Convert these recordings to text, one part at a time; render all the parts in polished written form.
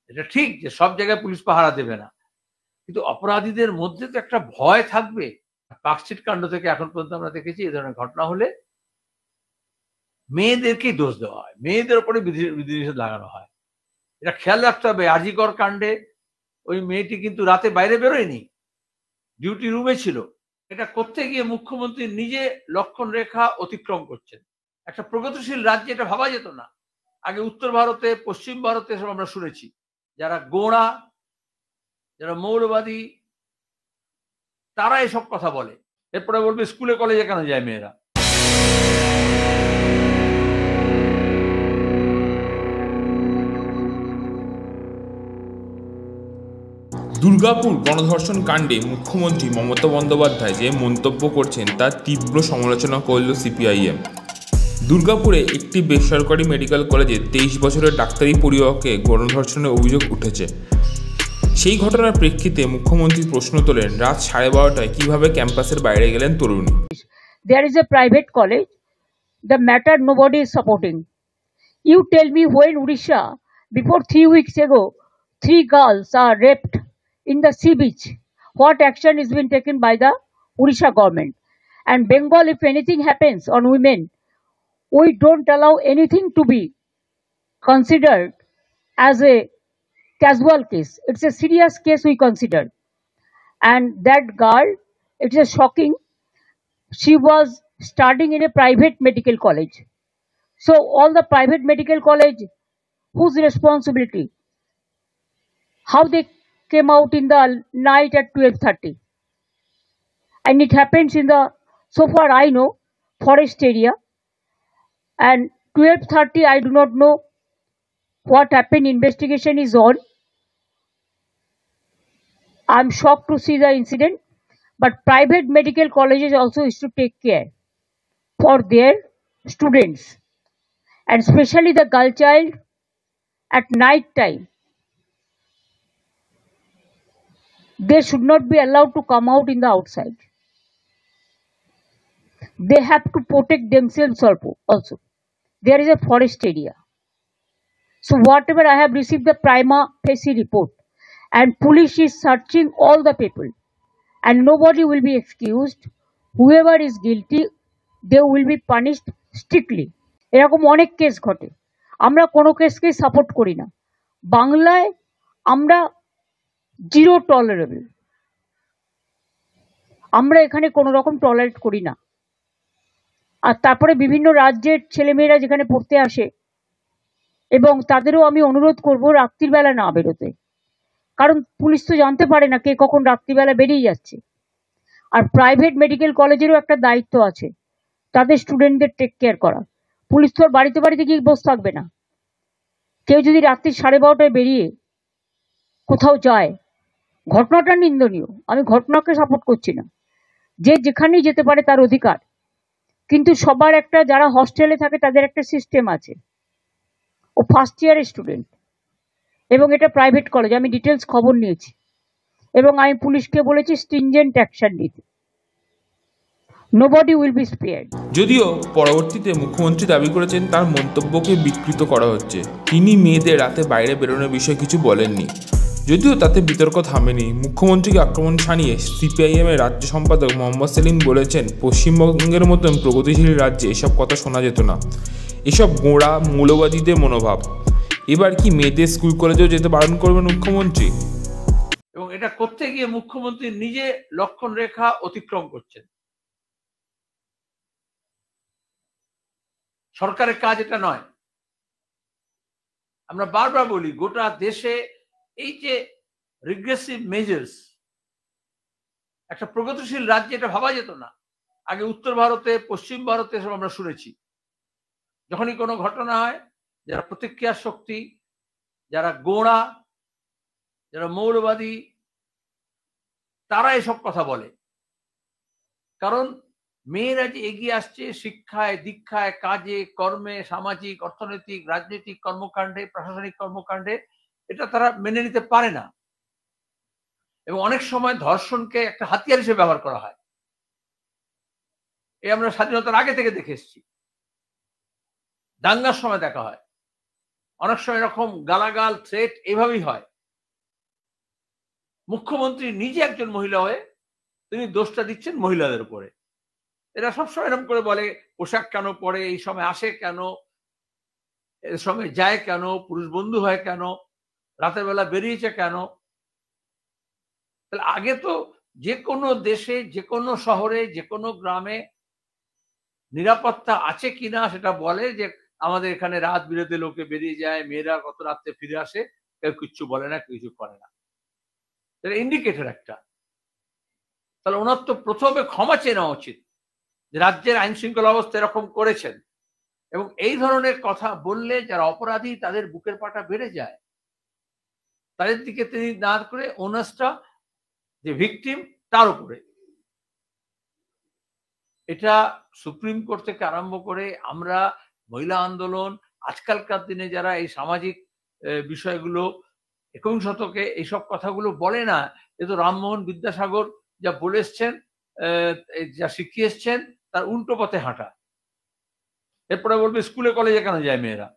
এটা ঠিক যে সব জায়গায় পুলিশ পাহারা দেবে না, কিন্তু অপরাধীদের মধ্যে তো একটা ভয় থাকবে। পার্কস্ট্রিট কাণ্ড থেকে এখন পর্যন্ত আমরা দেখেছি এই ধরনের ঘটনা হলে মেয়েদেরকেই দোষ দেওয়া হয়, মেয়েদের উপরে বিধিনিষেধ লাগানো হয়। এটা খেয়াল রাখতে হবে। আজিকর কাণ্ডে ওই মেয়েটি কিন্তু রাতে বাইরে বেরোয়নি, ডিউটি রুমে ছিল। এটা করতে গিয়ে মুখ্যমন্ত্রী নিজে লক্ষণ রেখা অতিক্রম করছেন। একটা প্রগতিশীল রাজ্যে এটা ভাবা যেত না। আগে উত্তর ভারতে, পশ্চিম ভারতে এসব আমরা শুনেছি, যারা গোঁড়া, যারা মৌলবাদী, তারা এসব কথা বলে। এরপরে বলবে স্কুলে কলেজে কেন যায় মেয়েরা। দুর্গাপুর গণধর্ষণ কাণ্ডে মুখ্যমন্ত্রী মমতা বন্দ্যোপাধ্যায় যে মন্তব্য করছেন তার তীব্র সমালোচনা করল সিপিআইএম। দুর্গাপুরে একটি বেসরকারি মেডিকেল কলেজে 23 বছরের ডাক্তারি পড়ুয়াকে গণধর্ষণের অভিযোগ উঠেছে। সেই ঘটনার প্রেক্ষিতে মুখ্যমন্ত্রী প্রশ্ন তোলেন, রাত 12:30টায় কিভাবে ক্যাম্পাসের বাইরে গেলেন তরুণী। There is a private college. The matter nobody is supporting. You tell me, when Odisha, before 3 weeks ago, 3 girls are raped in the sea beach, what action is being taken by the Odisha government? And Bengal, if anything happens on women, we don't allow anything to be considered as a casual case. It's a serious case we consider. And that girl, it's a shocking. She was studying in a private medical college. So all the private medical college, whose responsibility? How they came out in the night at 12:30? And it happens in the, so far I know, forest area. And 12:30, I do not know what happened. Investigation is on. I'm shocked to see the incident. But private medical colleges also is to take care for their students, and especially the girl child at night time. They should not be allowed to come out in the outside. They have to protect themselves also. There is a forest area. So whatever I have received the prima facie report, and police is searching all the people, and nobody will be excused. Whoever is guilty, they will be punished strictly. এরকম অনেক case ঘটে, আমরা কোনো কেসকে support করি না। বাংলায় আমরা zero tolerable, আমরা এখানে কোনো রকম টলারেট করি না। আর তারপরে বিভিন্ন রাজ্যের ছেলেমেয়েরা যেখানে পড়তে আসে, এবং তাদেরও আমি অনুরোধ করব রাত্রিবেলা না বেরোতে, কারণ পুলিশ তো জানতে পারে না কে কখন রাত্রিবেলা বেরিয়ে যাচ্ছে। আর প্রাইভেট মেডিকেল কলেজেরও একটা দায়িত্ব আছে তাদের স্টুডেন্টদের টেক কেয়ার করা। পুলিশ তো আর বাড়িতে বাড়িতে গিয়ে বসে থাকবে না। কেউ যদি রাত্রি 12:30টায় বেরিয়ে কোথাও যায়, ঘটনাটা নিন্দনীয়, আমি ঘটনাকে সাপোর্ট করছি না। যে যেখানেই যেতে পারে তার অধিকার, কিন্তু সবার একটা, যারা হস্টেলে থাকে তাদের একটা সিস্টেম আছে। ও ফার্স্ট ইয়ারের স্টুডেন্ট, এবং এটা প্রাইভেট কলেজ, আমি ডিটেলস খবর নিয়েছি, এবং আমি পুলিশকে বলেছি স্ট্রিনজেন্ট অ্যাকশন নিতে। Nobody will be spared. যদিও পরবর্তীতে মুখ্যমন্ত্রী দাবি করেছেন তার মন্তব্যকে বিকৃত করা হচ্ছে, তিনি মেয়েদের রাতে বাইরে বেরোনোর বিষয়ে কিছু বলেননি। যদিও তাতে বিতর্ক থামেনি। মুখ্যমন্ত্রীকে আক্রমণ শানিয়ে সিপিআইএমের রাজ্য সম্পাদক মোহাম্মদ সেলিম বলেছেন, পশ্চিমবঙ্গের মতন প্রগতিশীল রাজ্যে এসব কথা শোনা যেত না, এসব গোঁড়া মৌলবাদীদের মনোভাব। এবার কি মেয়েদের স্কুল কলেজেও যেতে বারণ করবেন মুখ্যমন্ত্রী? এবং এটা করতে গিয়ে মুখ্যমন্ত্রী নিজে লক্ষণ রেখা অতিক্রম করছেন। সরকারের কাজ এটা নয়। আমরা বারবার বলি, গোটা দেশে এই যে রিগ্রেসিভ মেজার্স, একটা প্রগতিশীল রাজ্যে এটা ভাবা যেত না। আগে উত্তর ভারতে, পশ্চিম ভারতে এসব আমরা শুনেছি। যখনই কোনো ঘটনা হয়, যারা প্রতিক্রিয়া শক্তি, যারা গোঁড়া, যারা মৌলবাদী, তারা এসব কথা বলে। কারণ মেয়েরা যে এগিয়ে আসছে শিক্ষায়, দীক্ষায়, কাজে, কর্মে, সামাজিক, অর্থনৈতিক, রাজনৈতিক কর্মকাণ্ডে, প্রশাসনিক কর্মকাণ্ডে, এটা তারা মেনে নিতে পারে না। এবং অনেক সময় ধর্ষণকে একটা হাতিয়ার হিসেবে ব্যবহার করা হয়। আমরা স্বাধীনতার আগে থেকে দেখে এসেছি, দাঙ্গার সময় দেখা হয়। অনেক সময় এরকম গালাগাল থ্রেট এভাবেই হয়। মুখ্যমন্ত্রী নিজে একজন মহিলা হয়ে তিনি দোষটা দিচ্ছেন মহিলাদের উপরে। এরা সবসময় এরকম করে বলে পোশাক কেন পরে, এই সময় আসে কেন, এই সময় যায় কেন, পুরুষ বন্ধু হয় কেন, রাতের বেলা বেরিয়েছে কেন। তাহলে আগে তো যে কোনো দেশে, যে কোনো শহরে, যে কোনো গ্রামে নিরাপত্তা আছে কিনা সেটা বলে যে আমাদের এখানে রাত বিরেতে লোকে বেরিয়ে যায়, মেয়েরা কত রাত্রে ফিরে আসে, কেউ কিচ্ছু বলে না, কিছু করে না। এটা ইন্ডিকেটর একটা। তাহলে ওনার তো প্রথমে ক্ষমা চেয়ে নেওয়া উচিত যে রাজ্যের আইন শৃঙ্খলা অবস্থা এরকম করেছেন, এবং এই ধরনের কথা বললে যারা অপরাধী তাদের বুকের পাটা বেড়ে যায়। তাদের দিকে তিনি না করে ওনাসটা যে ভিকটিম তার উপরে। এটা সুপ্রিম কোর্ট থেকে আরম্ভ করে আমরা মহিলা আন্দোলন, আজকালকার দিনে যারা এই সামাজিক বিষয়গুলো 21 শতকে এইসব কথাগুলো বলে না, এ তো রামমোহন বিদ্যাসাগর যা বলে এসছেন, যা শিখিয়ে এসছেন তার উল্টো পথে হাঁটা। এরপরে বলবে স্কুলে কলেজে কেন যায় মেয়েরা।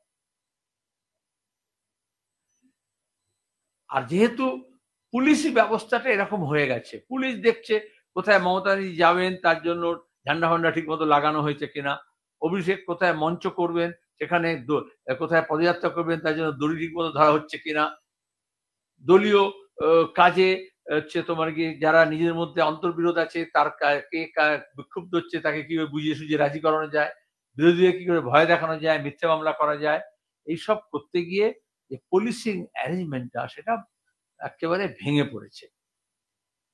আর যেহেতু পুলিশি ব্যবস্থাটা এরকম হয়ে গেছে, পুলিশ দেখছে কোথায় মমতা ব্যানার্জি যাবেন তার জন্য ঝান্ডা ফান্ডা ঠিক মতো লাগানো হয়েছে কিনা, অভিষেক কোথায় মঞ্চ করবেন সেখানে কোথায় পদযাত্রা করবেন তার জন্য দড়ি ঠিক মতো ধরা হচ্ছে কিনা, দলীয় কাজে হচ্ছে তোমার কি যারা নিজের মধ্যে অন্তর্বিরোধ আছে তার কে বিক্ষুব্ধ হচ্ছে তাকে কিভাবে বুঝিয়ে সুঝিয়ে রাজি করানো যায়, বিরোধীদের কি করে ভয় দেখানো যায়, মিথ্যে মামলা করা যায়, এইসব করতে গিয়ে যে পুলিশিং অ্যারেঞ্জমেন্টটা সেটা একেবারে ভেঙে পড়েছে।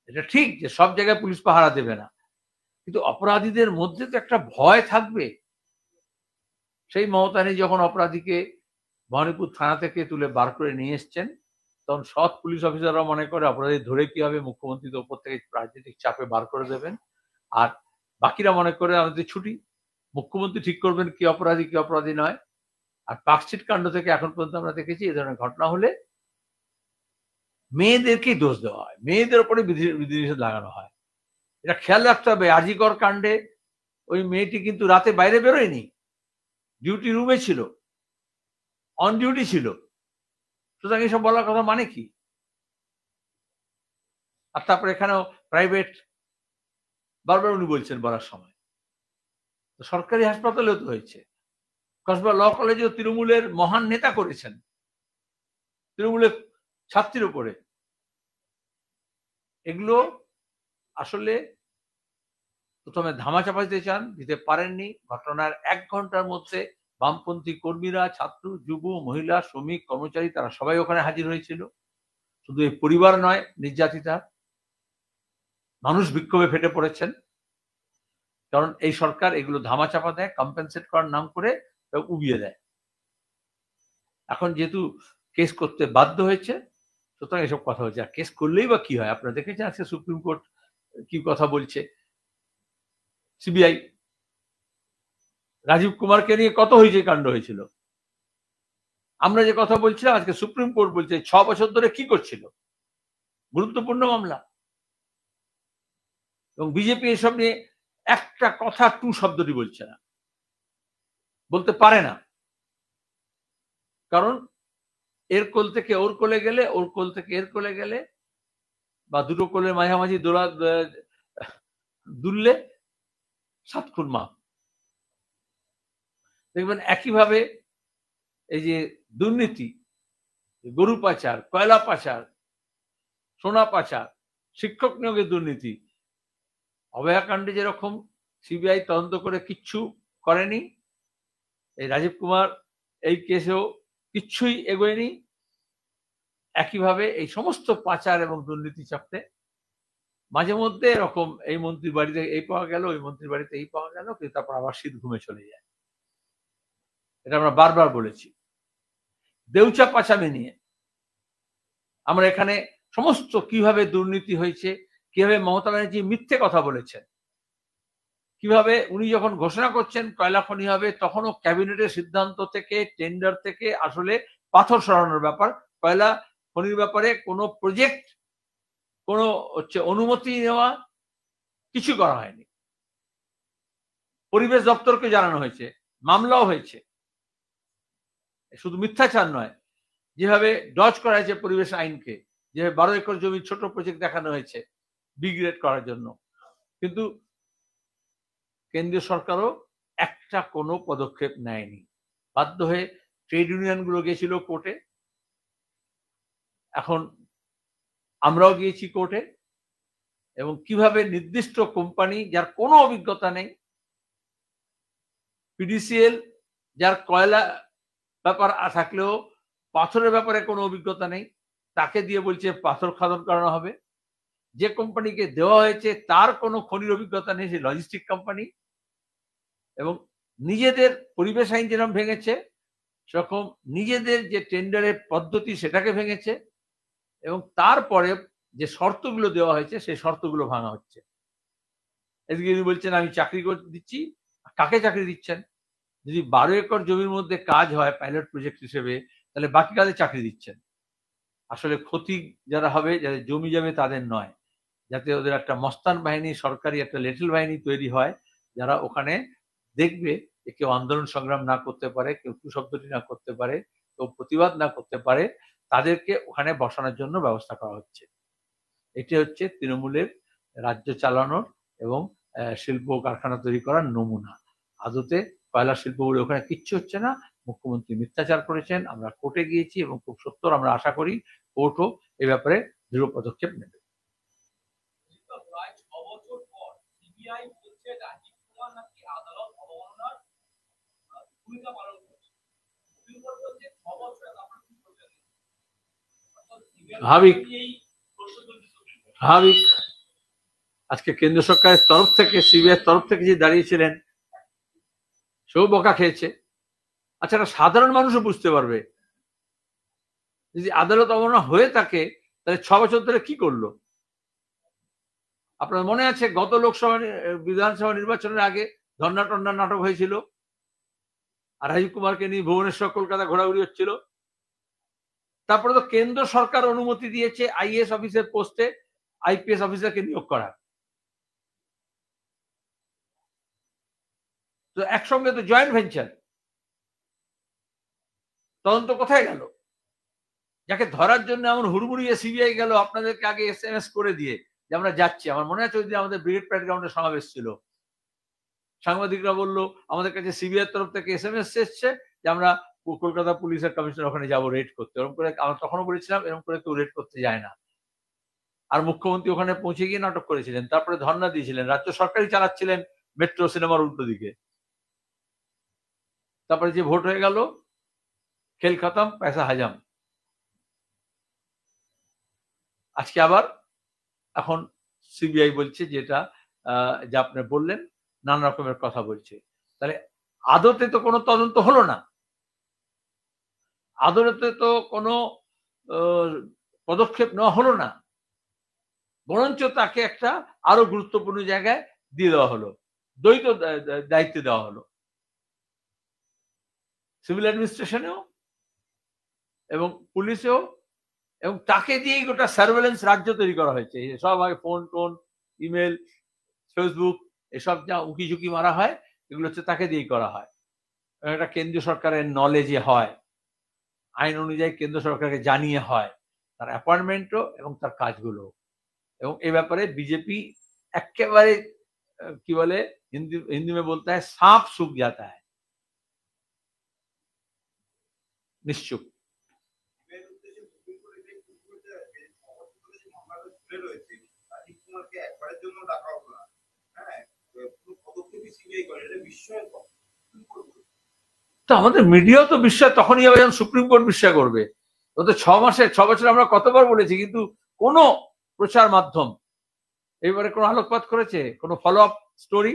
এটা ঠিক যে সব জায়গায় পুলিশ পাহারা দেবে না, কিন্তু অপরাধীদের মধ্যে তো একটা ভয় থাকবে। সেই মমতা ব্যানার্জি যখন অপরাধীকে ভবানীপুর থানা থেকে তুলে বার করে নিয়ে এসছেন, তখন সৎ পুলিশ অফিসাররা মনে করে অপরাধী ধরে কি হবে, মুখ্যমন্ত্রীর উপর থেকে রাজনৈতিক চাপে বার করে দেবেন, আর বাকিরা মনে করে আমাদের ছুটি, মুখ্যমন্ত্রী ঠিক করবেন কি অপরাধী নয়। আর পার্কস্ট্রিট কাণ্ড থেকে এখন পর্যন্ত আমরা দেখেছি এই ধরনের ঘটনা হলে মেয়েদেরকেই দোষ দেওয়া হয়, মেয়েদের উপরে বিধিনিষেধ লাগানো হয়। এটা খেয়াল রাখতে হবে। আজিকর কাণ্ডে ওই মেয়েটি কিন্তু রাতে বাইরে বেরোয়নি, ডিউটি রুমে ছিল, অন ডিউটি ছিল, সুতরাং এইসব বলার কথা মানে কি। আর তারপর এখানেও প্রাইভেট বারবার উনি বলছেন বলার সময়, সরকারি হাসপাতালেও তো হয়েছে, কসবা ল কলেজেও তৃণমূলের মহান নেতা করেছেন, তৃণমূলের ছাত্রীর উপরে। এগুলো আসলে প্রথমে ধামাচাপা দিতে চান, দিতে পারেননি। ঘটনার 1 ঘন্টার মধ্যে বামপন্থী কর্মীরা, ছাত্র, যুব, মহিলা, শ্রমিক, কর্মচারী তারা সবাই ওখানে হাজির হয়েছিল। শুধু এই পরিবার নয়, নির্যাতিতা মানুষ বিক্ষোভে ফেটে পড়েছেন, কারণ এই সরকার এগুলো ধামাচাপা দেয়, কম্পেনসেট করার নাম করে উবিয়ে দেয়। এখন যেহেতু কেস করতে বাধ্য হয়েছে, সুতরাং এসব কথা হচ্ছে। আর কেস করলেই বা কি হয়, আপনারা দেখেছেন আজকে সুপ্রিম কোর্ট কি কথা বলছে। সিবিআই রাজীব কুমারকে নিয়ে কত হয়েছে কাণ্ড হয়েছিল, আমরা যে কথা বলছিলাম আজকে সুপ্রিম কোর্ট বলছে 6 বছর ধরে কি করছিল, গুরুত্বপূর্ণ মামলা। এবং বিজেপি এসব নিয়ে একটা কথা টু শব্দটি বলছে না, বলতে পারে না, কারণ এর কোল থেকে ওর কোলে গেলে, ওর কোল থেকে এর কোলে গেলে, বা দুটো কোলের মাঝামাঝি দুললে 7 খুন মাপ। দেখবেন একইভাবে এই যে দুর্নীতি, গরু পাচার, কয়লা পাচার, সোনা পাচার, শিক্ষক নিয়োগের দুর্নীতি, অভয়াকাণ্ডে যেরকম সিবিআই তদন্ত করে কিচ্ছু করেনি, এই রাজীব কুমার এই কেসেও কিচ্ছুই এগোয়নি। একইভাবে এই সমস্ত পাচার এবং দুর্নীতি চাপতে মাঝে মধ্যে এরকম এই মন্ত্রীর বাড়িতে এই পাওয়া গেল, ওই মন্ত্রীর বাড়িতে এই পাওয়া গেল, কিন্তু তারপর আবার শীত ঘুমে চলে যায়। এটা আমরা বারবার বলেছি। দেউচা পাচামি নিয়ে আমরা এখানে সমস্ত কিভাবে দুর্নীতি হয়েছে, কিভাবে মমতা ব্যানার্জি মিথ্যে কথা বলেছেন, কিভাবে উনি যখন ঘোষণা করছেন কয়লা খনি হবে, তখনও ক্যাবিনেটের সিদ্ধান্ত থেকে, টেন্ডার থেকে আসলে পাথর সরানোর ব্যাপার, কয়লা খনির ব্যাপারে কোনো প্রজেক্ট, কোনো অনুমতি নেওয়া কিছু করা হয়নি। পরিবেশ দপ্তরকে জানানো হয়েছে, মামলাও হয়েছে। শুধু মিথ্যাচার নয়, যেভাবে ডজ করা হয়েছে পরিবেশ আইনকে, যেভাবে 12 একর জমি ছোট প্রজেক্ট দেখানো হয়েছে বিগ্রেড করার জন্য, কিন্তু কেন্দ্রীয় সরকারও একটা কোনো পদক্ষেপ নেয়নি। বাধ্য হয়ে ট্রেড ইউনিয়নগুলো গিয়েছিল কোর্টে, এখন আমরাও গিয়েছি কোর্টে, এবং কিভাবে নির্দিষ্ট কোম্পানি যার কোনো অভিজ্ঞতা নেই, পিডিসিএল যার কয়লা ব্যাপার থাকলেও পাথরের ব্যাপারে কোনো অভিজ্ঞতা নেই, তাকে দিয়ে বলছে পাথর খাদন করানো হবে। যে কোম্পানিকে দেওয়া হয়েছে তার কোনো খনির অভিজ্ঞতা নেই, সে লজিস্টিক কোম্পানি, এবং নিজেদের পরিবেশ আইন যেরকম ভেঙেছে সেরকম নিজেদের যে টেন্ডারের পদ্ধতি সেটাকে ভেঙেছে, এবং তারপরে যে শর্তগুলো দেওয়া হয়েছে সেই শর্তগুলো ভাঙা হচ্ছে। এদিকে উনি বলছেন আমি চাকরি করে দিচ্ছি, কাকে চাকরি দিচ্ছেন? যদি 12 একর জমির মধ্যে কাজ হয় পাইলট প্রজেক্ট হিসেবে, তাহলে বাকি কাজে চাকরি দিচ্ছেন। আসলে ক্ষতি যারা হবে, যাদের জমি যাবে তাদের নয়, যাতে ওদের একটা মস্তান বাহিনী, সরকারি একটা লিটল বাহিনী তৈরি হয়, যারা ওখানে দেখবে যে কেউ আন্দোলন সংগ্রাম না করতে পারে, কেউ কুশব্দটি না করতে পারে, কেউ প্রতিবাদ না করতে পারে, তাদেরকে ওখানে বসানোর জন্য ব্যবস্থা করা হচ্ছে। এটি হচ্ছে তৃণমূলের রাজ্য চালানোর এবং শিল্প কারখানা তৈরি করার নমুনা। আদতে কয়লা শিল্প বলে ওখানে কিচ্ছু হচ্ছে না, মুখ্যমন্ত্রী মিথ্যাচার করেছেন। আমরা কোর্টে গিয়েছি এবং খুব সত্তর আমরা আশা করি কোর্টও এ ব্যাপারে দৃঢ় পদক্ষেপ নেবে। স্বাভাবিক, আজকে কেন্দ্র সরকারের তরফ থেকে, সিবিআই তরফ থেকে যে দাঁড়িয়েছিলেন সেও বকা খেয়েছে। আচ্ছা, একটা সাধারণ মানুষও বুঝতে পারবে যদি আদালত অবমাননা হয়ে থাকে তাহলে 6 বছর ধরে কি করলো। আপনার মনে আছে গত লোকসভা বিধানসভা নির্বাচনের আগে ধর্না টন্না নাটক হয়েছিল, আর রাজীব কুমারকে নিয়ে ভুবনেশ্বর কলকাতা ঘোরাঘুরি হচ্ছিল। তারপরে তো কেন্দ্র সরকার অনুমতি দিয়েছে আইএএস অফিসের পোস্টে আইপিএস অফিসারকে নিয়োগ করা। তো একসঙ্গে তো জয়েন্ট ভেঞ্চার। তদন্ত কোথায় গেল? যাকে ধরার জন্য এমন হুড়মুড়িয়ে সিবিআই গেল আপনাদেরকে আগে এসএমএস করে দিয়ে যে আমরা যাচ্ছি। আমার মনে আছে ওই দিন আমাদের ব্রিগেড প্যারেড গ্রাউন্ডে সমাবেশ ছিল, সাংবাদিকরা বললো আমাদের কাছে সিবিআই তরফ থেকে এসএমএস এসছে যে আমরা কলকাতা পুলিশের কমিশনার ওখানে যাবো রেড করতে। এরকম করে আমরা তখনও বলেছিলাম এরকম করে কেউ রেড করতে যায় না। আর মুখ্যমন্ত্রী ওখানে পৌঁছে গিয়ে নাটক করেছিলেন, তারপরে ধর্ণা দিয়েছিলেন, রাজ্য সরকারই চালাচ্ছিলেন মেট্রো সিনেমার উল্টো দিকে। তারপরে যে ভোট হয়ে গেল, খেল খতম, পয়সা হাজাম। আজকে আবার এখন সিবিআই বলছে যেটা যা আপনি বললেন, নানা রকমের কথা বলছে। তাহলে আদতে তো কোনো তদন্ত হলো না, আদালতে তো কোনো পদক্ষেপ নেওয়া হলো না, বরঞ্চ তাকে একটা আরো গুরুত্বপূর্ণ জায়গায় দিয়ে দেওয়া হলো, দ্বৈত দায়িত্ব দেওয়া হলো, সিভিল অ্যাডমিনিস্ট্রেশনেও এবং পুলিশেও, এবং তাকে দিয়েই গোটা সার্ভেলেন্স রাজ্য তৈরি করা হয়েছে। সব আগে ফোন টোন, ইমেল, ফেসবুক, এসব যা উকি ঝুঁকি মারা হয় এগুলো হচ্ছে তাকে দিয়েই করা হয়। এটা কেন্দ্রীয় সরকারের নলেজে হয়, আইন অনুযায়ী কেন্দ্র সরকারকে জানিয়ে হয় তার অ্যাপয়েন্টমেন্টও এবং তার কাজগুলো। এবং এই ব্যাপারে বিজেপি একেবারে কি বলে হিন্দি में बोलता है सांप सूख जाता है, নিশ্চুপ। তো আমাদের মিডিয়াও তো বিশ্বাস তখনই হবে যখন সুপ্রিম কোর্ট বিশ্বাস করবে। গত 6 বছর আমরা কতবার বলেছি, কিন্তু কোনো প্রচার মাধ্যম এবারে কোনো আলোকপাত করেছে, কোনো ফলো আপ স্টোরি?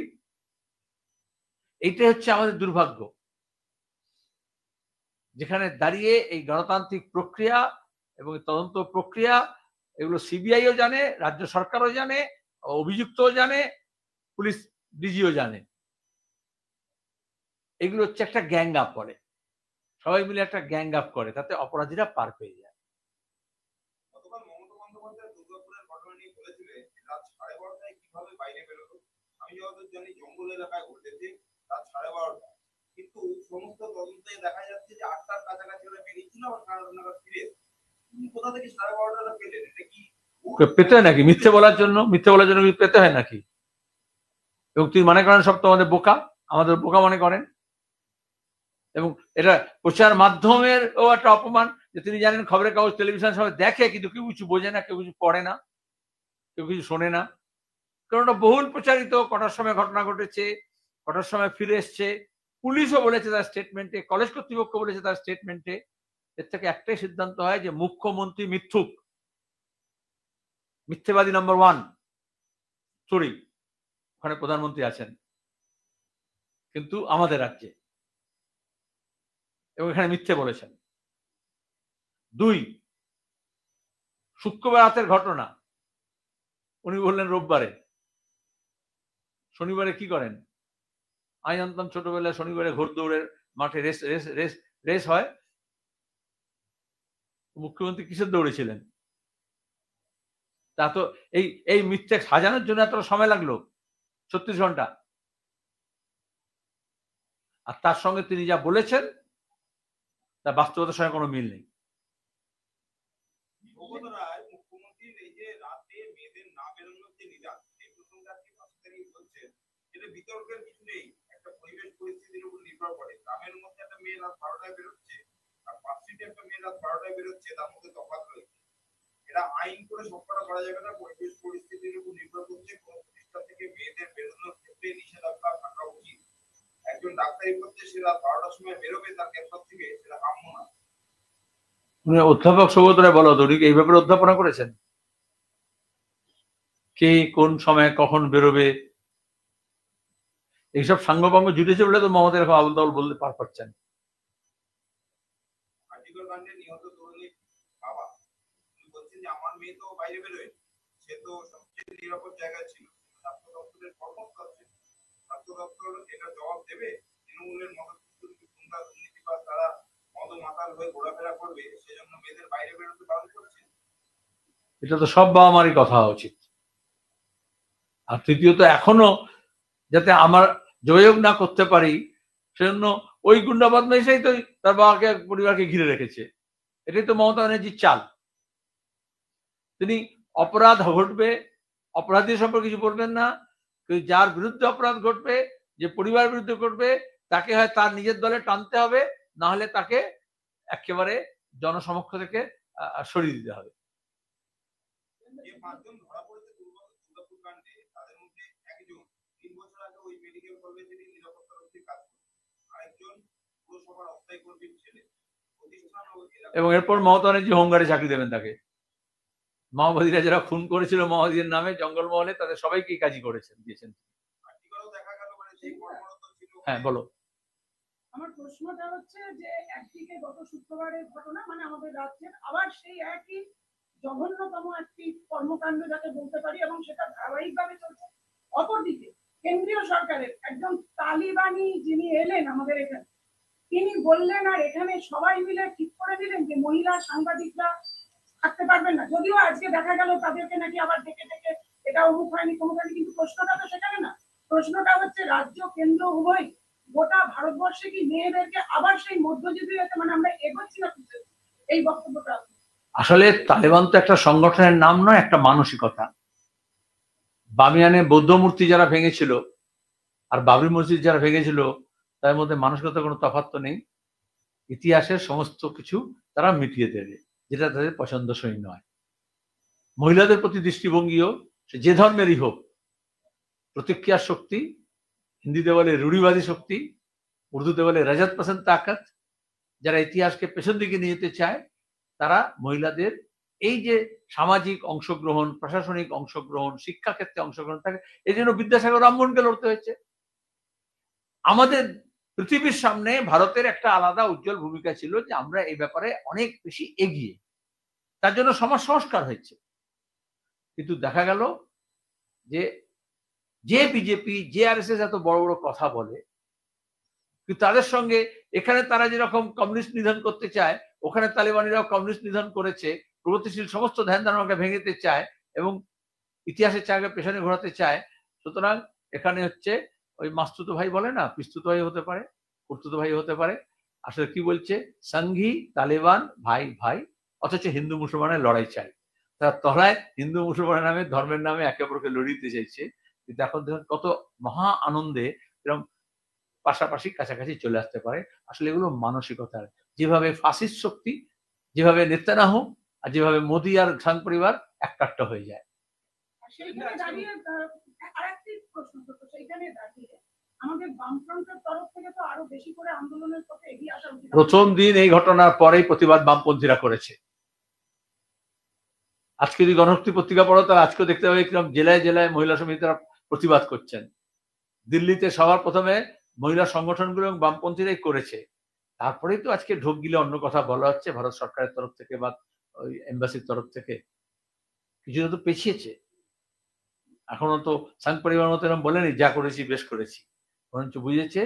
এইটাই হচ্ছে আমাদের দুর্ভাগ্য, যেখানে দাঁড়িয়ে এই গণতান্ত্রিক প্রক্রিয়া এবং তদন্ত প্রক্রিয়া এগুলো সিবিআইও জানে, রাজ্য সরকারও জানে, অভিযুক্তও জানে, পুলিশ ডিজিও জানে। এগুলো হচ্ছে একটা গ্যাং আপ করে, সবাই মিলে একটা গ্যাং আপ করে, তাতে অপরাধীরা পার পেয়ে যায়। আমি যতদূর জানি জঙ্গল এলাকায় ঘটেছে রাত 12:30টায়, কিন্তু সমস্ত তদন্তে দেখা যাচ্ছে যে 8টার কাছাকাছি ওরা বেরিয়েছিল, আবার 12টা নাগাদ ফিরে এসেছে। কোথা থেকে 12:30টা পেলেন? এটা কি পেতে হয় নাকি? মিথ্যে বলার জন্য পেতে হয় নাকি? এবং তিনি মনে করেন সব তোমাদের বোকা, আমাদের বোকা মনে করেন। এবং এটা প্রচার মাধ্যমের ও একটা অপমান যে তিনি জানেন খবরের কাগজ টেলিভিশন সবাই দেখে, কিন্তু কেউ কিছু বোঝে না, কেউ কিছু পড়ে না, কেউ কিছু শোনে না। কারণ ওটা বহুল প্রচারিত, কটার সময় ঘটনা ঘটেছে, কটার সময় ফিরে এসছে, পুলিশও বলেছে তার স্টেটমেন্টে, কলেজ কর্তৃপক্ষ বলেছে তার স্টেটমেন্টে। এর থেকে একটাই সিদ্ধান্ত হয় যে মুখ্যমন্ত্রী মিথ্যুক, মিথ্যেবাদী নাম্বার 1। সরি, ওখানে প্রধানমন্ত্রী আছেন কিন্তু আমাদের রাজ্যে, এবং এখানে মিথ্যে বলেছেন। 2, শুক্রবার রাতের ঘটনা উনি বললেন রোববারে, শনিবারে কি করেন? আমি জানতাম ছোটবেলায় শনিবারে ঘোড়দৌড়ের মাঠে রেস হয়। মুখ্যমন্ত্রী কিসের দৌড়েছিলেন? তা তো এই মিথ্যে সাজানোর জন্য এত সময় লাগলো 36 ঘন্টা। আর তার সঙ্গে তিনি যা বলেছেন তার বাস্তবতার সঙ্গে কোনো মিল নেই। মুখ্যমন্ত্রীর এই যে রাতে মেয়েদের না বেরোনোর যে নিদান, এই প্রসঙ্গে আজকে পাশাপাশি বলছেন এটা বিতর্কের কিছু নেই, একটা পরিবেশ পরিস্থিতির উপর নির্ভর করে। গ্রামের মধ্যে একটা মেয়ে রাত 12টায় বেরোচ্ছে আর পার্সিতে একটা মেয়ে রাত 12টায় বেরোচ্ছে, তার মধ্যে তফাৎ রয়েছে। এটা আইন করে সবকটা করা যাবে না, পরিবেশ পরিস্থিতির উপর নির্ভর করছে। কোন প্রতিষ্ঠান থেকে মেয়েদের বেরোনোর ক্ষেত্রে নিষেধাজ্ঞা থাকা উচিত। একজন ডাক্তারি করছে, সে রাত 12টার সময় বেরোবে, তার ক্যাম্পাস থেকে, সেটা কাম্য না। অধ্যাপক সৌগত রায় বলো তো, এই ব্যাপারে অধ্যাপনা করেছেন? কে কোন সময় কখন বেরোবে এইসব সাঙ্গপাঙ্গ জুটেছে বলে তো মমতা এরকম আবল তাবল বলতে পারছেন। নিহত তরুণীর বাবা বলছেন যে আমার মেয়ে তো বাইরে বেরোয়, সে তো সবচেয়ে নিরাপদ জায়গায় ছিল। স্বাস্থ্য দপ্তরের কর্মকর্তা আছে, স্বাস্থ্য দপ্তর এটা জবাব দেবে। তৃণমূলের মতো দুর্নীতিবাদ তারা মদ মাতাল হয়ে ঘোরাফেরা করবে, সেজন্য মেয়েদের বাইরে বেরোতে বারণ করছে। এটা তো সব বাবা মারই কথা হওয়া উচিত। আর তৃতীয়ত, এখনো যাতে আমার যোগাযোগ না করতে পারি সেজন্য ওই গুন্ডা বদমাইশাই তো তার বাবাকে পরিবারকে ঘিরে রেখেছে। এটাই তো মমতা ব্যানার্জির চাল। তিনি অপরাধ ঘটবে, অপরাধী সম্পর্কে কিছু বলবেন না, যার বিরুদ্ধে অপরাধ ঘটবে, যে পরিবারের বিরুদ্ধে ঘটবে, তাকে হয় তার নিজের দলে টানতে হবে, না হলে তাকে একেবারে জনসমক্ষ থেকে সরিয়ে দিতে হবে। এবং এরপর মমতা ব্যানার্জি হোমগার্ডে চাকরি দেবেন তাকে। মাওবাদীরা যারা খুন করেছিল মাওবাদীর নামে জঙ্গলমহলে, তাদের সবাইকে কাজই করেছেন, দিয়েছেন। হ্যাঁ বলো। আমার প্রশ্নটা হচ্ছে যে একদিকে গত শুক্রবারের ঘটনা, মানে আমাদের রাজ্যের আবার সেই একই জঘন্যতম একটি কর্মকাণ্ড যাকে বলতে পারি, এবং সেটা ধারাবাহিকভাবে চলছে। অপরদিকে কেন্দ্রীয় সরকারের একজন তালিবানি যিনি এলেন আমাদের এখানে, তিনি বললেন আর এখানে সবাই মিলে ঠিক করে দিলেন যে মহিলা সাংবাদিকরা থাকতে পারবেন না। যদিও আজকে দেখা গেল তাদেরকে নাকি আবার ডেকে ডেকে এটা অমুক হয়নি তমুক হয়নি, কিন্তু প্রশ্নটা তো সেখানে না। প্রশ্নটা হচ্ছে রাজ্য কেন্দ্র উভয় গোটা ভারতবর্ষে কি মেয়েদেরকে আবার সেই মধ্যযুগীয়তে, মানে আমরা এগোচ্ছি না এই বক্তব্যটা? আসলে তালেবান তো একটা সংগঠনের নাম নয়, একটা মানসিকতা। বামিয়ানে বৌদ্ধ মূর্তি যারা ভেঙেছিল আর বাবরি মসজিদ যারা ভেঙেছিল, তার মধ্যে মানসিকতার কোনো তফাৎ তো নেই। ইতিহাসের সমস্ত কিছু তারা মিটিয়ে দেবে যেটা তাদের পছন্দসই নয়। মহিলাদের প্রতি দৃষ্টিভঙ্গিও সে যে ধর্মেরই হোক, প্রতিক্রিয়ার শক্তি, হিন্দিতে বলে রূঢ়িবাদী শক্তি, উর্দুতে বলে রাজাত পসন্দ তাকত, যারা ইতিহাসকে পেছন দিকে নিয়ে যেতে চায়, তারা মহিলাদের এই যে সামাজিক অংশগ্রহণ, প্রশাসনিক অংশগ্রহণ, শিক্ষাক্ষেত্রে অংশগ্রহণ থাকে। এই জন্য বিদ্যাসাগর রামমোহনকে লড়তে হয়েছে। আমাদের পৃথিবীর সামনে ভারতের একটা আলাদা উজ্জ্বল ভূমিকা ছিল যে আমরা এই ব্যাপারে অনেক বেশি এগিয়ে, তার জন্য সমাজ সংস্কার হয়েছে। কিন্তু দেখা গেল যে বিজেপি, যে আরএসএস এত বড় বড় কথা বলে, কিন্তু তাদের সঙ্গে এখানে তারা যেরকম কমিউনিস্ট নিধন করতে চায়, ওখানে তালিবানিরাও কমিউনিস্ট নিধন করেছে, প্রগতিশীল সমস্ত ধ্যান ধারণাকে ভেঙে দিতে চায় এবং ইতিহাসের চাকে পেছনে ঘোরাতে চায়। সুতরাং এখানে হচ্ছে ওই মাস্তুতো ভাই বলে না, পিস্তুতো ভাই হতে পারে, খুড়তুতো ভাই হতে পারে। আসলে কি বলছে, সঙ্ঘী তালেবান ভাই ভাই, অথচ হিন্দু মুসলমানের লড়াই চাই। তার তলায় হিন্দু মুসলমানের নামে, ধর্মের নামে একে অপরকে লড়িতে চাইছে। কিন্তু এখন দেখুন কত মহা আনন্দে এরকম পাশাপাশি কাছাকাছি চলে আসতে পারে। আসলে এগুলো মানসিকতার, যেভাবে ফাসিস্ট শক্তি, যেভাবে নেতানিয়াহু আর যেভাবে মোদি আর সাং পরিবার এককাট্টা হয়ে যায়। সেইখানে দাঁড়িয়ে আরেকটি প্রশ্ন করতো, সেইখানে দাঁড়িয়ে আমাদের বামফ্রন্টের তরফ থেকে তো আরো বেশি করে আন্দোলনের পথে এগিয়ে আসা উচিত। প্রথম দিন এই ঘটনার পরেই প্রতিবাদ বামপন্থীরা করেছে। আজকে যদি গণশক্তি পত্রিকা পড়ো তাহলে আজকে দেখতে পাবে কিরকম জেলায় জেলায় মহিলা সমিতিরা প্রতিবাদ করছেন। দিল্লিতে সবার প্রথমে মহিলা সংগঠনগুলো এবং বামপন্থীরাই করেছে, তারপরেই তো আজকে ঢোক গিলে অন্য কথা বলা হচ্ছে ভারত সরকারের তরফ থেকে বা ওই এম্বাসির তরফ থেকে। কিছুটা তো পেছিয়েছে, এখনো তো সাং পরিবার মতো এরকম বলেনি যা করেছি বেশ করেছি, বরঞ্চ বুঝেছে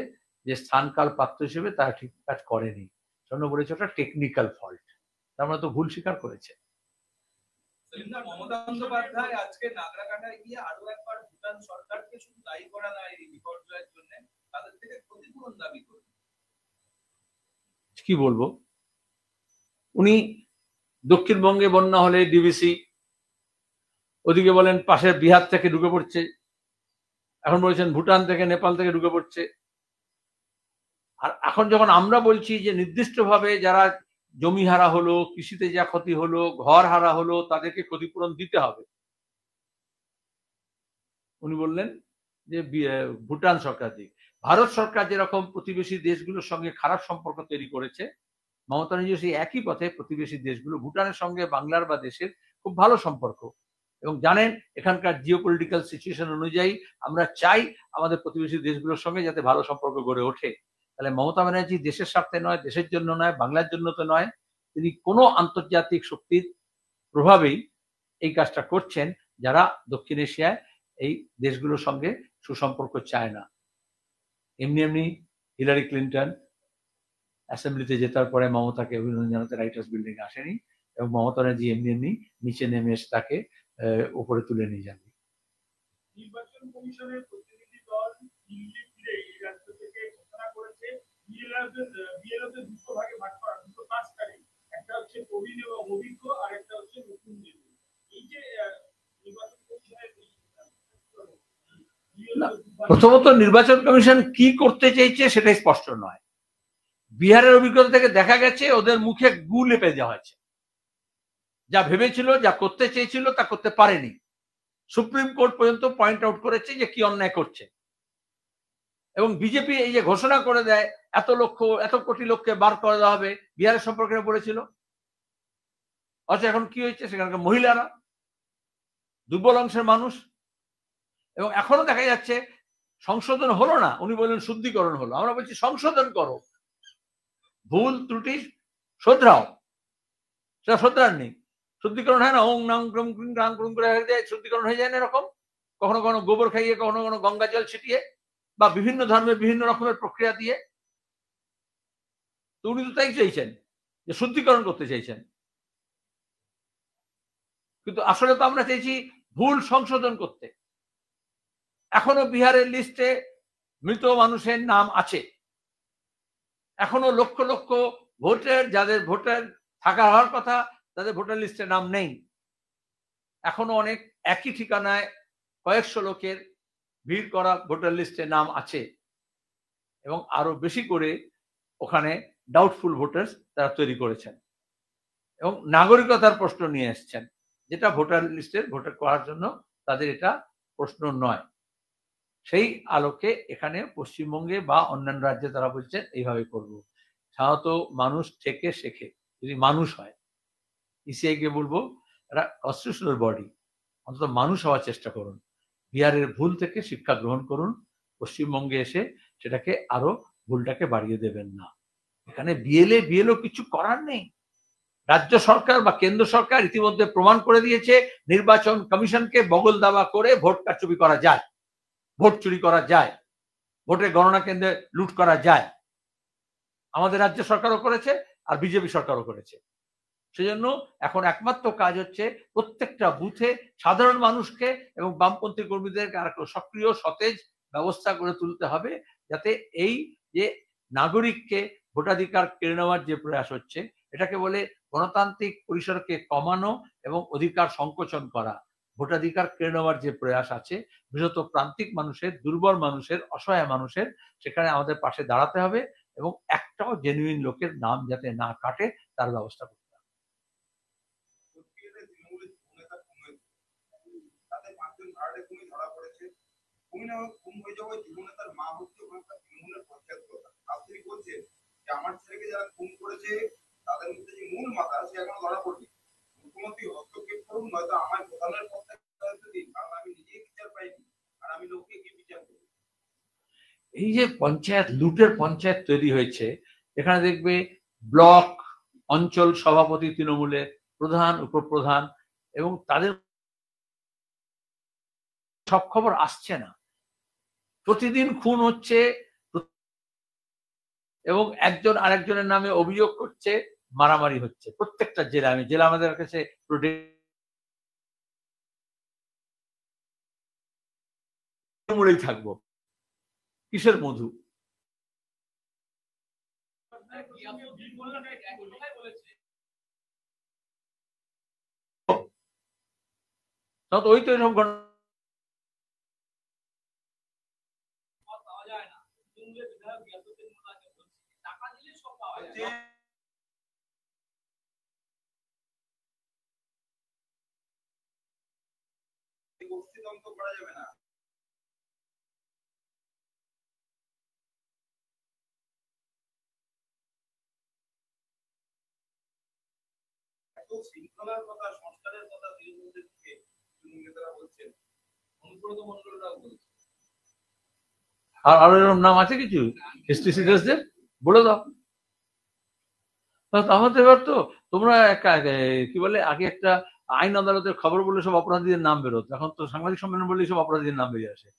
যে স্থান কাল পাত্র হিসেবে তারা ঠিক কাজ করেনি, জন্য বলেছে ওটা টেকনিক্যাল ফল্ট, তার মানে তো ভুল স্বীকার করেছে। মমতা বন্দ্যোপাধ্যায় আজকে নাগরাকাটায় গিয়ে আরো একবার ভুটান সরকারকে শুধু দায়ী করা না এই বিপর্যয়ের জন্য, তাদের থেকে ক্ষতিপূরণ দাবি করে। কি বলবো, উনি দক্ষিণবঙ্গে বন্যা হলে ডিবিসি, ওদিকে বলেন পাশের বিহার থেকে ঢুকে পড়ছে, এখন বলছেন ভুটান থেকে নেপাল থেকে ঢুকে পড়ছে। আর এখন যখন আমরা বলছি যে নির্দিষ্টভাবে যারা জমি হারা হলো, কৃষিতে যা ক্ষতি হলো, ঘর হারা হলো, তাদেরকে ক্ষতিপূরণ দিতে হবে, উনি বললেন যে ভুটান সরকার দিক। ভারত সরকার যেরকম প্রতিবেশী দেশগুলোর সঙ্গে খারাপ সম্পর্ক তৈরি করেছে, মমতা ব্যানার্জি সেই একই পথে প্রতিবেশী দেশগুলো, ভুটানের সঙ্গে বাংলার বা দেশের খুব ভালো সম্পর্ক, এবং জানেন এখানকার জিওপলিটিক্যাল সিচুয়েশন অনুযায়ী আমরা চাই আমাদের প্রতিবেশী দেশগুলোর সঙ্গে যাতে ভালো সম্পর্ক গড়ে ওঠে। তাহলে মমতা ব্যানার্জি দেশের স্বার্থে নয়, দেশের জন্য নয়, বাংলার জন্য তো নয়, তিনি কোনো আন্তর্জাতিক শক্তির প্রভাবেই এই কাজটা করছেন, যারা দক্ষিণ এশিয়ায় এই দেশগুলোর সঙ্গে সুসম্পর্ক চায় না। এমনি এমনি হিলারি ক্লিন্টন অ্যাসেম্বলিতে জেতার পরে মমতাকে অভিনন্দন জানাতে রাইটার্স বিল্ডিং আসেনি, এবং মমতা ব্যানার্জি এমনি এমনি নিচে নেমে এসে তাকে উপরে তুলে নিয়ে যাবে। নির্বাচন কমিশনের প্রতিনিধি দল দিল্লি ফিরে এই রাজ্য থেকে ঘোষণা করেছে বিএলওদের দুটো ভাগে ভাগ করা, দুটো কাজ করে, একটা হচ্ছে প্রবীণ এবং অভিজ্ঞ, আর একটা হচ্ছে নতুন। এই যে নির্বাচন কমিশনের প্রথমত নির্বাচন কমিশন কি করতে চাইছে সেটাই স্পষ্ট নয়। বিহারের অভিজ্ঞতা থেকে দেখা গেছে ওদের মুখে গু লেপে দেওয়া হয়েছে, যা ভেবেছিল, যা করতে চেয়েছিল তা করতে পারেনি। সুপ্রিম কোর্ট পর্যন্ত পয়েন্ট আউট করেছে যে কি অন্যায় করছে, এবং বিজেপি এই যে ঘোষণা করে দেয় এত কোটি লোককে বার করে দেওয়া হবে, বিহারের সম্পর্কে বলেছিল, অথচ এখন কি হয়েছে, সেখানকার মহিলারা দুর্বল অংশের মানুষ, এবং এখনো দেখা যাচ্ছে সংশোধন হলো না। উনি বললেন শুদ্ধিকরণ হলো, আমরা বলছি সংশোধন করো, ভুল ত্রুটি শোধরাও, সেটা শোধরার নেই। শুদ্ধিকরণ হয় না, ওং নাং ক্রম ক্রিং রাং ক্রম করে হয়ে যায়, শুদ্ধিকরণ হয়ে যায় না এরকম, কখনো কখনো গোবর খাইয়ে, কখনো কখনো গঙ্গা জল ছিটিয়ে, বা বিভিন্ন ধর্মের বিভিন্ন রকমের প্রক্রিয়া দিয়ে। তো উনি তো তাই চাইছেন, যে শুদ্ধিকরণ করতে চাইছেন, কিন্তু আসলে তো আমরা চাইছি ভুল সংশোধন করতে। এখনো বিহারের লিস্টে মৃত মানুষের নাম আছে, এখনো লক্ষ লক্ষ ভোটার, যাদের ভোটার থাকা হওয়ার কথা, তাদের ভোটার লিস্টে নাম নেই। এখনো অনেক একই ঠিকানায় কয়েকশো লোকের ভিড় করা ভোটার লিস্টে নাম আছে, এবং আরো বেশি করে ওখানে ডাউটফুল ভোটার্স তারা তৈরি করেছেন, এবং নাগরিকতার প্রশ্ন নিয়ে এসছেন, যেটা ভোটার লিস্টের ভোটার করার জন্য তাদের এটা প্রশ্ন নয়। সেই আলোকে এখানে পশ্চিমবঙ্গে বা অন্যান্য রাজ্যে তারা বলছেন এইভাবে করব। সাধারণত মানুষ থেকে শেখে, যদি মানুষ হয়। ইসিআই কে বলবো, এটা কনস্টিটিউশনাল বডি, অন্তত মানুষ হওয়ার চেষ্টা করুন, বিহারের ভুল থেকে শিক্ষা গ্রহণ করুন, পশ্চিমবঙ্গে এসে সেটাকে আরো ভুলটাকে বাড়িয়ে দেবেন না। এখানে বিএলও কিছু করার নেই। রাজ্য সরকার বা কেন্দ্র সরকার ইতিমধ্যে প্রমাণ করে দিয়েছে নির্বাচন কমিশনকে বগল দাবা করে ভোট কারচুপি করা যায়, ভোট চুরি করা যায়, ভোটের গণনা কেন্দ্রে লুট করা যায়। আমাদের রাজ্য সরকারও করেছে, আর বিজেপি সরকারও করেছে। সেজন্য এখন একমাত্র কাজ হচ্ছে প্রত্যেকটা বুথে সাধারণ মানুষকে এবং বামপন্থী কর্মীদেরকে আর সক্রিয় সতেজ ব্যবস্থা করে তুলতে হবে, যাতে এই যে নাগরিককে ভোটাধিকার কেড়ে নেওয়ার যে প্রয়াস হচ্ছে, এটাকে বলে গণতান্ত্রিক পরিসরকে কমানো এবং অধিকার সংকোচন করা। ভোটাধিকার কেড়ে নেওয়ার যে প্রয়াস আছে, বিশেষত প্রান্তিক মানুষের, দুর্বল মানুষের, অসহায় মানুষের, সেখানে আমাদের পাশে দাঁড়াতে হবে এবং একটাও জেনুইন লোকের নাম যাতে না কাটে তার ব্যবস্থা করতে হবে। আমার ছেলেকে যারা খুন করেছে তাদের মধ্যে যে মূল মাথা সে এখন ধরা পড়বে। মুখ্যমন্ত্রী হস্তক্ষেপ করুন, নয়তো আমার প্রধানের পক্ষে দিন, কারণ আমি নিজেই বিচার পাইনি আর আমি লোককে কি বিচার করবো। এই যে পঞ্চায়েত, লুটের পঞ্চায়েত তৈরি হয়েছে, এখানে দেখবে ব্লক, অঞ্চল সভাপতি তৃণমূলের, প্রধান, উপপ্রধান, এবং তাদের সব খবর আসছে না। প্রতিদিন খুন হচ্ছে এবং একজন আরেকজনের নামে অভিযোগ করছে, মারামারি হচ্ছে প্রত্যেকটা জেলা। আমি জেলা আমাদের কাছে তৃণমূলেই থাকবো। কিসের মধু? ওই তো এরকম করা যাবে না। শৃঙ্খলার কথা, সংস্কারের কথা নেতারা বলছেন, অনুব্রত মণ্ডলরাও বলছেন। আর এরকম নাম আছে কিছু হিস্ট্রি সিরিয়াসদের? বলে দাও। আমাদের এবার তো তোমরা কি বলে, আগে একটা আইন আদালতের খবর বলে সব অপরাধীদের নাম বেরোতো, এখন তো সাংবাদিক সম্মেলন বললেই সব অপরাধীদের নাম বেরিয়ে আসে।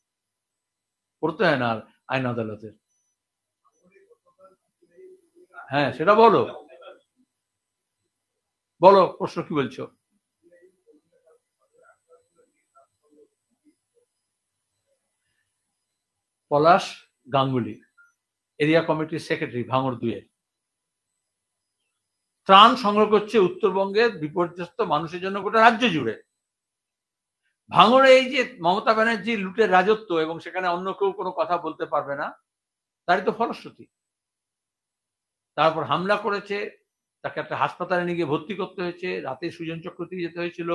পড়তে হয় না আর আইন আদালতের। হ্যাঁ, সেটা বলো, বলো প্রশ্ন কি বলছো? পলাশ গাঙ্গুলি, এরিয়া কমিটির সেক্রেটারি, ভাঙড় 2 এর। ত্রাণ সংগ্রহ করছে উত্তরবঙ্গের বিপর্যস্ত মানুষের জন্য গোটা রাজ্য জুড়ে। ভাঙড়ে এই যে মমতা ব্যানার্জির লুটের রাজত্ব এবং সেখানে অন্য কেউ কোনো কথা বলতে পারবে না, তারই তো ফলশ্রুতি। তারপর হামলা করেছে, তাকে একটা হাসপাতালে নিয়ে গিয়ে ভর্তি করতে হয়েছে, রাতে সুজন চক্রবর্তী যেতে হয়েছিল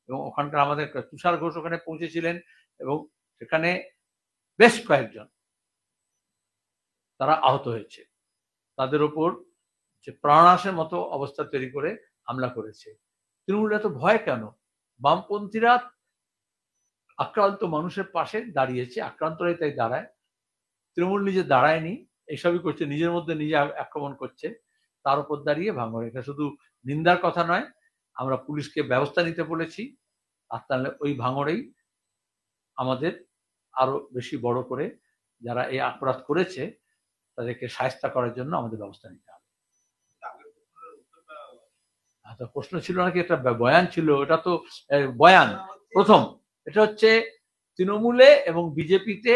এবং ওখানকার আমাদের তুষার ঘোষ ওখানে পৌঁছেছিলেন এবং সেখানে বেশ কয়েকজন তারা আহত হয়েছে। তাদের ওপর যে প্রাণনাশের মতো অবস্থা তৈরি করে হামলা করেছে। তৃণমূল এত ভয় কেন? বামপন্থীরা আক্রান্ত মানুষের পাশে দাঁড়িয়েছে, আক্রান্তরাই তাই দাঁড়ায়। তৃণমূল নিজে দাঁড়ায়নি, এইসবই করছে, নিজের মধ্যে নিজে আক্রমণ করছে। তার উপর দাঁড়িয়ে ভাঙড়, এটা শুধু নিন্দার কথা নয়, আমরা পুলিশকে ব্যবস্থা নিতে বলেছি। আর তাহলে ওই ভাঙড়েই আমাদের আরো বেশি বড় করে যারা এই অপরাধ করেছে তাদেরকে শায়েস্তা করার জন্য আমাদের ব্যবস্থা নিতে হবে। প্রশ্ন ছিল নাকি একটা বয়ান ছিল? এটা তো বয়ান প্রথম। এটা হচ্ছে তৃণমূলে এবং বিজেপিতে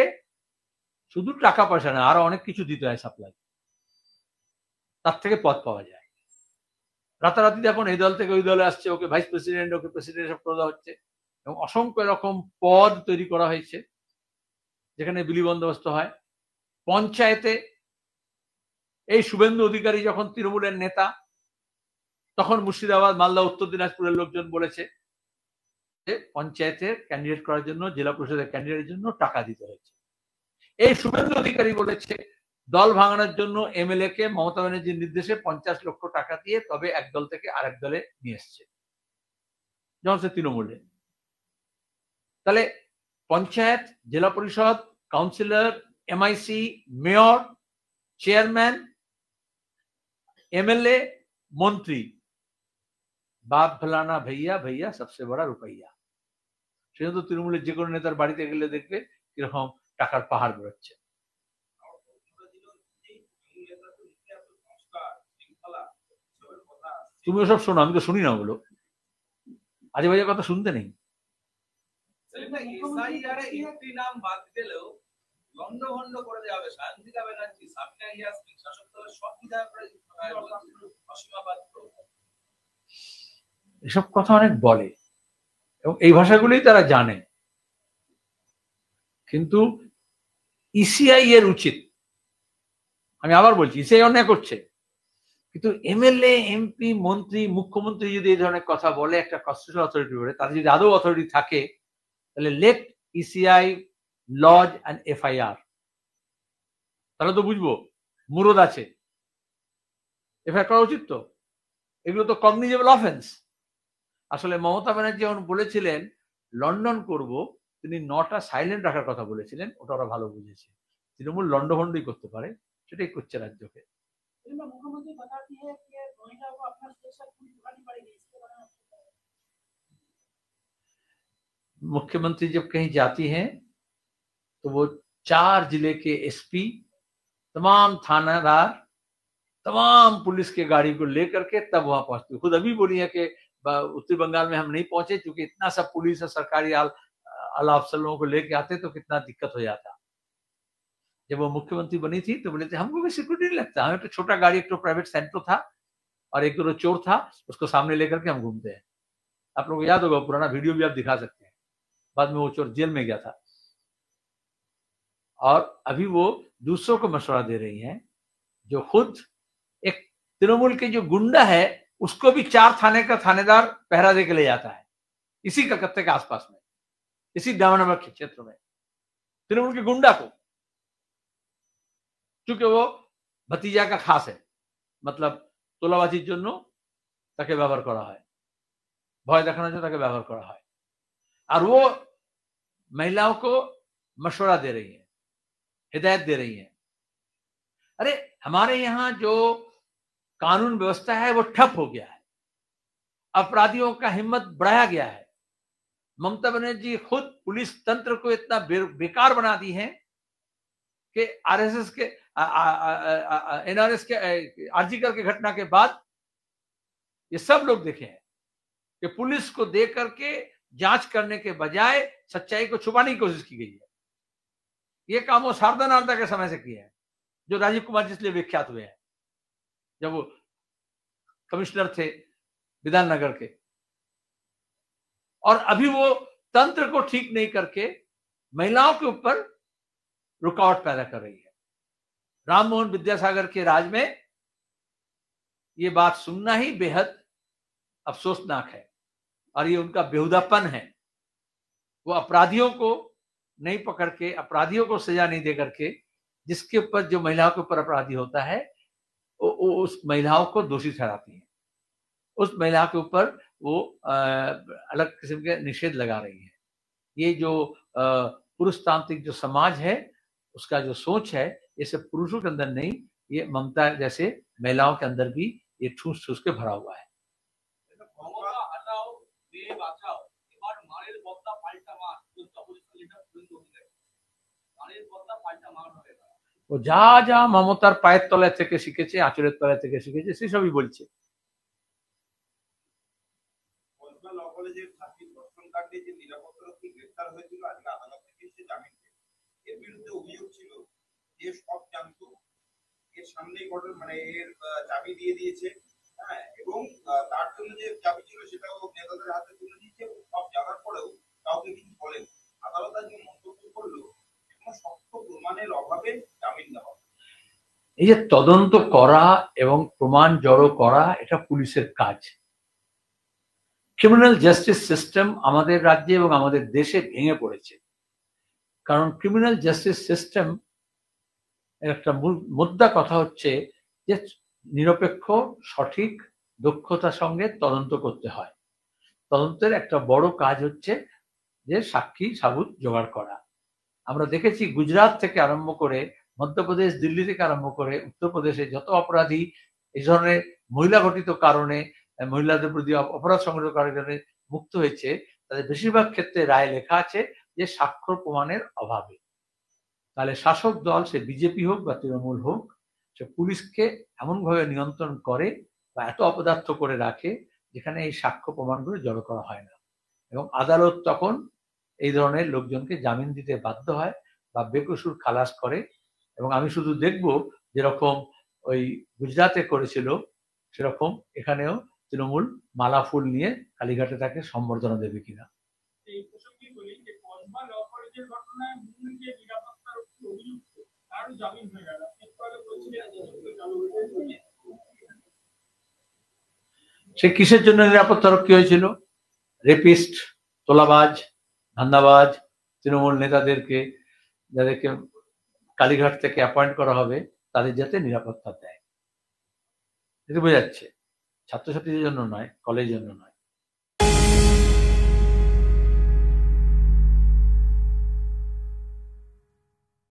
শুধু টাকা পয়সা না, আরো অনেক কিছু দিতে হয় সাপ্লাই, তার থেকে পদ পাওয়া যায়। রাতারাতি এখন এই দল থেকে ওই দলে আসছে, ওকে ভাইস প্রেসিডেন্ট, ওকে প্রেসিডেন্ট সব করে দেওয়া হচ্ছে এবং অসংখ্য এরকম পদ তৈরি করা হয়েছে যেখানে বিলি বন্দোবস্ত হয়। পঞ্চায়েতে এই শুভেন্দু অধিকারী যখন তৃণমূলের নেতা, তখন মুর্শিদাবাদ, মালদা, উত্তর দিনাজপুরের লোকজন বলেছে যে পঞ্চায়েতের ক্যান্ডিডেট করার জন্য, জেলা পরিষদের ক্যান্ডিডেটের জন্য টাকা দিতে হয়েছে। এই শুভেন্দু অধিকারী বলেছে দল ভাঙানোর জন্য এমএলএ কে মমতা ব্যানার্জির নির্দেশে 50 লক্ষ টাকা দিয়ে তবে এক দল থেকে আরেক দলে নিয়ে এসছে, যখন সে তৃণমূলে। তাহলে পঞ্চায়েত, জেলা পরিষদ, councillor, MIC, mayor, chairman, MLA, মন্ত্রী, বাপ ভলানা ভাইয়া ভাইয়া সবসে বড় রুপাইয়া। সেজন্য তৃণমূলের যে কোনো নেতার বাড়িতে গেলে দেখবে কিরকম টাকার পাহাড় বেরোচ্ছে। তুমি ওসব শোনো, আমি তো শুনি না ওগুলো, আজে বাজে কথা শুনতে নেই। লন্ডভন্ড করে দেওয়া হবে। সায়ন্তিকা ব্যানার্জি, সামিনা ইয়াসমিন, শাসক দলের সব বিধায়করা অসীমা পাত্র। এসব কথা অনেক বলে এবং এই ভাষাগুলোই তারা জানে, কিন্তু ইসিআই এর উচিত, আমি আবার বলছি ইসিআই অন্যায় করছে, কিন্তু এমএলএ, এমপি, মন্ত্রী, মুখ্যমন্ত্রী যদি এই ধরনের কথা বলে একটা কনস্টিটিউশনাল অথরিটি বলে, তাদের যদি আদৌ অথরিটি থাকে, তাহলে let ECI lodge and FIR, তাহলে তো বুঝবো মুরদ আছে, এফআইআর করা উচিত। তো এগুলো তো কগনিজেবল অফেন্স। আসলে মমতা ব্যানার্জি যখন বলেছিলেন লন্ডন করব, তিনি 9টা সাইলেন্ট রাখার কথা বলেছিলেন, ওটা ওরা ভালো বুঝেছে। তৃণমূল লন্ডভন্ডই করতে পারে, সেটাই করছে রাজ্যকে। मुख्यमंत्री बताती है कि नोएडा को अपना स्पेशल पुलिस बनानी पड़ेगी, इसके बारे में मुख्यमंत्री जब कहीं जाती हैं तो वो 4 जिले के एसपी, तमाम थानादार, तमाम पुलिस के गाड़ी को लेकर के तब वहां पहुंचती। खुद अभी बोली है कि उत्तरी बंगाल में हम नहीं पहुंचे क्योंकि इतना सब पुलिस और सरकारी आला अफसर लोगों को लेके आते तो कितना दिक्कत हो जाता। जब वो मुख्यमंत्री बनी थी तो बोले थे हमको भी सिक्योरिटी नहीं लगता, हमें तो छोटा गाड़ी, एक तो प्राइवेट सेंट्रो था और एक तो चोर था, उसको सामने लेकर के हम घूमते हैं। आप लोगों को याद होगा, पुराना वीडियो भी आप दिखा सकते हैं। बाद में वो चोर जेल में गया था। और अभी वो दूसरों को मशवरा दे रही हैं, जो खुद एक तृणमूल के जो गुंडा है उसको भी 4 थाने का थानेदार पहरा दे के ले जाता है, इसी कलकत्ते के आसपास में, इसी दामनगर के क्षेत्र में, तृणमूल के गुंडा को, क्योंकि वो भतीजा का खास है, मतलब তোলাবাজির জন্য তাকে ব্যবহার করা হয়, ভয় দেখানোর জন্য তাকে ব্যবহার করা হয়। और वो महिलाओं को मशवरा दे रही है, हिदायत दे रही है। अरे हमारे यहाँ जो कानून व्यवस्था है वो ठप हो गया है, अपराधियों का हिम्मत बढ़ाया गया है। ममता बनर्जी खुद पुलिस तंत्र को इतना बेकार बना दी है कि आरएसएस के एनआरएस के आरजीकर के घटना के बाद ये सब लोग देखे हैं कि पुलिस को दे करके जांच करने के बजाय सच्चाई को छुपाने की कोशिश की गई है। ये काम वो शारदा नारदा के समय से किए हैं, जो राजीव कुमार जिसलिए विख्यात हुए हैं, जब वो कमिश्नर थे विधाननगर के। और अभी वो तंत्र को ठीक नहीं करके महिलाओं के ऊपर रुकावट पैदा कर रही है। राममोहन विद्यासागर के राज में ये बात सुनना ही बेहद अफसोसनाक है और ये उनका बेहुदापन है। वो अपराधियों को नहीं पकड़ के, अपराधियों को सजा नहीं दे करके, जिसके ऊपर, जो महिलाओं के ऊपर अपराधी होता है, उस महिलाओं को दोषी ठहराती है, उस महिला के ऊपर वो अलग किस्म के निषेध लगा रही है। ये जो पुरुषतांत्रिक जो समाज है उसका जो सोच है, ये सब पुरुषों के अंदर नहीं, ये ममता जैसे महिलाओं के अंदर भी ये ठूस ठूस के भरा हुआ है। ও যা যা মমতার পায়ের তলা থেকে শিখেছে, আঁচলের তলা থেকে শিখেছে, সেসবই বলছে। যে সব জানতো, এর সামনে মানে এর চাবি দিয়ে দিয়েছে, হ্যাঁ, এবং তার জন্য যে চাবি ছিল সেটাও নেতাদের হাতে তুলে দিয়েছে। সব জানার পরেও কাউকে কিছু বলেন। আদালত আজকে মন্তব্য করলো কোনো শক্ত প্রমাণের অভাবে জামিন দেওয়া। এই যে তদন্ত করা এবং প্রমাণ জড়ো করা, এটা পুলিশের কাজ। ক্রিমিনাল জাস্টিস সিস্টেম আমাদের রাজ্যে এবং আমাদের দেশে ভেঙে পড়েছে, কারণ ক্রিমিনাল জাস্টিস সিস্টেম একটা মুদ্রা কথা হচ্ছে যে নিরপেক্ষ, সঠিক, দক্ষতার সঙ্গে তদন্ত করতে হয়। তদন্তের একটা বড় কাজ হচ্ছে যে সাক্ষী সাবুত জোগাড় করা। আমরা দেখেছি গুজরাট থেকে আরম্ভ করে, মধ্যপ্রদেশ, দিল্লি থেকে আরম্ভ করে উত্তরপ্রদেশে যত অপরাধী এই ধরনের মহিলা ঘটিত কারণে, মহিলাদের প্রতি অপরাধ সংঘটিত কারণে মুক্ত হয়েছে, তাদের বেশিরভাগ ক্ষেত্রে রায় লেখা আছে যে সাক্ষ্য প্রমাণের অভাবে। তাহলে শাসক দল, সে বিজেপি হোক বা তৃণমূল হোক, সে পুলিশকে এমনভাবে নিয়ন্ত্রণ করে বা এত অপদার্থ করে রাখে যেখানে এই সাক্ষ্য প্রমাণগুলো জড়ো করা হয় না, এবং আদালত তখন এই ধরনের লোকজনকে জামিন দিতে বাধ্য হয় বা বেকসুর খালাস করে। এবং আমি শুধু দেখব যেরকম ওই গুজরাটে করেছিল সেরকম এখানেও তৃণমূল মালা ফুল নিয়ে কালীঘাটে তাকে সম্বর্ধনা দেবে কিনা। এই প্রসঙ্গে বলি যে কসবা ল কলেজের ঘটনায় মূল যে নিরাপত্তা রক্ষী অভিযুক্ত তারও জামিন হয়ে গেল। এরপরে বলছিলেন সে কিসের জন্য নিরাপত্তা রক্ষী হয়েছিল? রেপিস্ট, তোলাবাজ, ধান্দাবাজ তৃণমূল নেতাদেরকে যাদেরকে কালীঘাট থেকে অ্যাপয়েন্ট করা হবে তাদের যাতে নিরাপত্তা দেয়। এটা বোঝা যাচ্ছে ছাত্রছাত্রীদের জন্য নয়, কলেজের জন্য নয়।